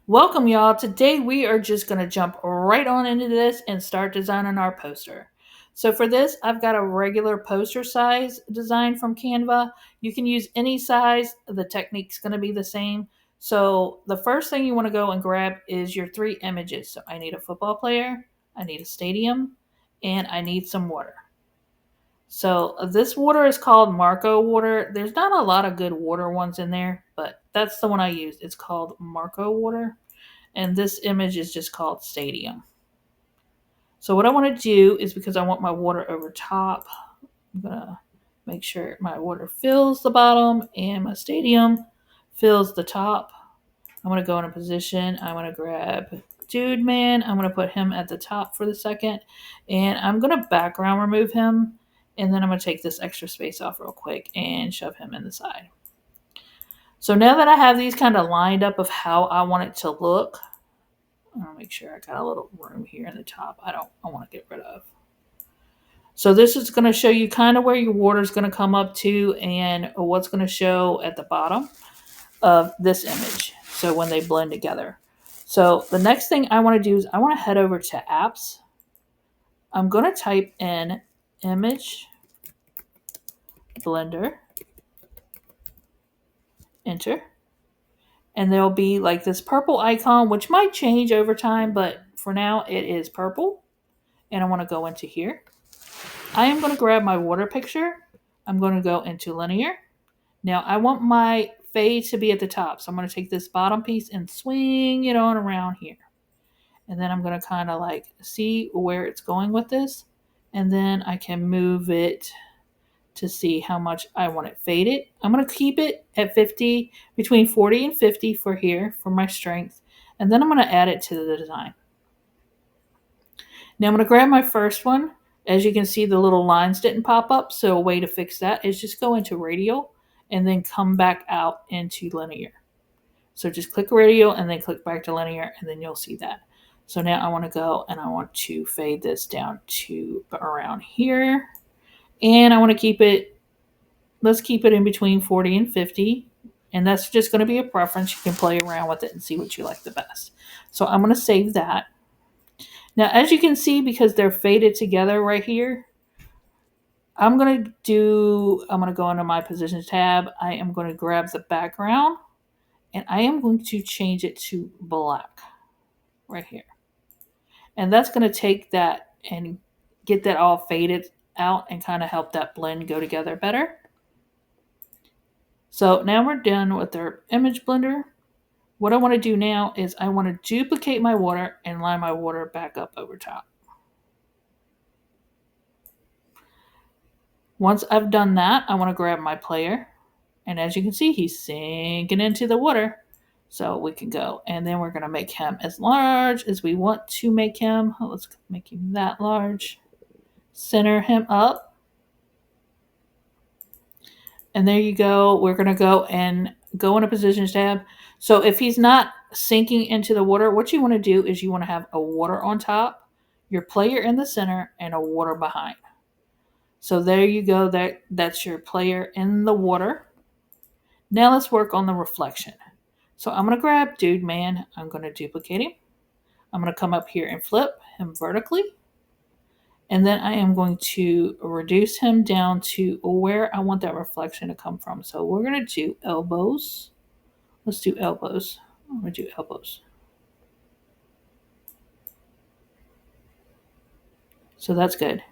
Welcome, y'all. Today we are just going to jump right on into this and start designing our poster. So, for this, I've got a regular poster size design from Canva. You can use any size, the technique's going to be the same. So, the first thing you want to go and grab is your three images. So, I need a football player, I need a stadium, and I need some water. So, this water is called Marco water. There's not a lot of good water ones in there, but that's the one I used. It's called Marco water, and this image is just called Stadium. So what I want to do is, because I want my water over top, I'm going to make sure my water fills the bottom and my stadium fills the top. I'm going to go in a position. I'm going to grab Dude Man. I'm going to put him at the top for the second. And I'm going to background remove him. And then I'm going to take this extra space off real quick and shove him in the side. So now that I have these kind of lined up of how I want it to look, I'll make sure I got a little room here in the top. I want to get rid of. So this is going to show you kind of where your water is going to come up to and what's going to show at the bottom of this image. So when they blend together. So the next thing I want to do is I want to head over to apps. I'm going to type in image blender, enter. And there'll be like this purple icon, which might change over time, but for now it is purple. And I want to go into here. I am going to grab my water picture. I'm going to go into linear. Now I want my fade to be at the top. So I'm going to take this bottom piece and swing it on around here. And then I'm going to kind of like see where it's going with this. And then I can move it to see how much I want it faded. I'm going to keep it at 50, between 40 and 50 for here, for my strength. And then I'm going to add it to the design. Now I'm going to grab my first one. As you can see, the little lines didn't pop up. So a way to fix that is just go into radial and then come back out into linear. So just click radial and then click back to linear, and then you'll see that. So now I want to go and I want to fade this down to around here. And I want to keep it, let's keep it in between 40 and 50. And that's just going to be a preference. You can play around with it and see what you like the best. So I'm going to save that. Now, as you can see, because they're faded together right here, I'm going to go into my positions tab. I am going to grab the background and I am going to change it to black right here. And that's going to take that and get that all faded out and kind of help that blend go together better. So now we're done with our image blender. What I want to do now is I want to duplicate my water and line my water back up over top. Once I've done that, I want to grab my player. And as you can see, he's sinking into the water. So we can go. And then we're going to make him as large as we want to make him. Let's make him that large. Center him up. And there you go. We're going to go and go in a positions tab. So if he's not sinking into the water, what you want to do is you want to have a water on top, your player in the center, and a water behind. So there you go. That's your player in the water. Now let's work on the reflection. So I'm going to grab Dude Man. I'm going to duplicate him. I'm going to come up here and flip him vertically. And then I am going to reduce him down to where I want that reflection to come from. So we're going to do elbows. Let's do elbows. I'm going to do elbows. So that's good.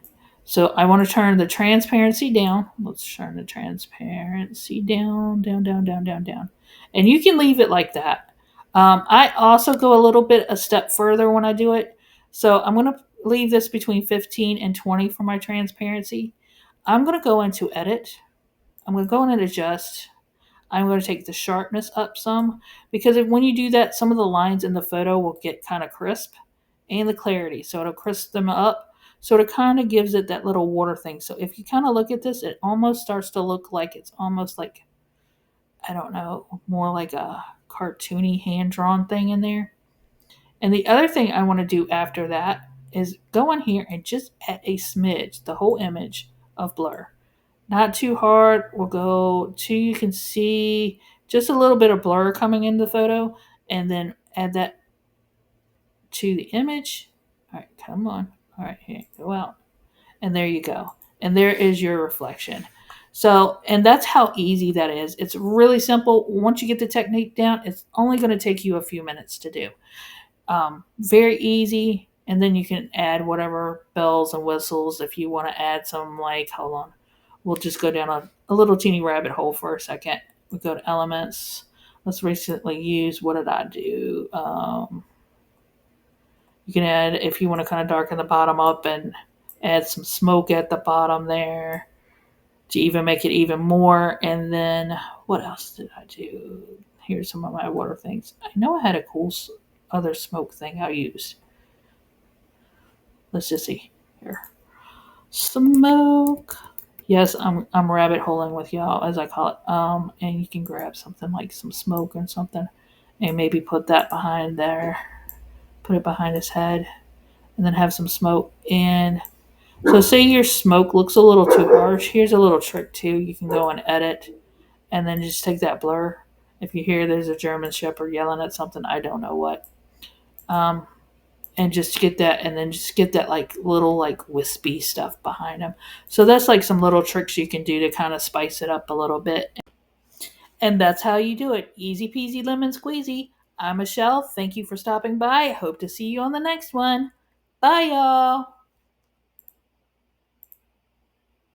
So I want to turn the transparency down. Let's turn the transparency down, down, down, down, down, down. And you can leave it like that. I also go a step further when I do it. So I'm going to leave this between 15 and 20 for my transparency. I'm going to go into edit. I'm going to go in and adjust. I'm going to take the sharpness up some, because when you do that, some of the lines in the photo will get kind of crisp, and the clarity. So it'll crisp them up. So it kind of gives it that little water thing. So if you kind of look at this, it almost starts to look like it's almost like, I don't know, more like a cartoony hand-drawn thing in there. And the other thing I want to do after that is go in here and just add a smidge, the whole image of blur. Not too hard. We'll go to, you can see just a little bit of blur coming in the photo, and then add that to the image. All right, come on. All right, here, go out. And there you go. And there is your reflection. So, and that's how easy that is. It's really simple. Once you get the technique down, it's only going to take you a few minutes to do. Very easy. And then you can add whatever bells and whistles if you want to add some, like, hold on. We'll just go down a little teeny rabbit hole for a second. We go to elements. Let's recently use, what did I do? You can add, if you want to kind of darken the bottom up and add some smoke at the bottom there to even make it even more. And then what else did I do? Here's some of my water things. I know I had a cool other smoke thing I used. Let's just see here. Smoke. Yes, I'm rabbit holing with y'all, as I call it. And you can grab something like some smoke or something, and maybe put that behind there. Put it behind his head, and then have some smoke. And so, say your smoke looks a little too harsh. Here's a little trick too. You can go and edit, and then just take that blur. If you hear there's a German Shepherd yelling at something, I don't know what. Um, and just get that, and then just get that like little like wispy stuff behind them. So that's like some little tricks you can do to kind of spice it up a little bit. And that's how you do it. Easy peasy lemon squeezy. I'm Michelle. Thank you for stopping by. Hope to see you on the next one. Bye, y'all.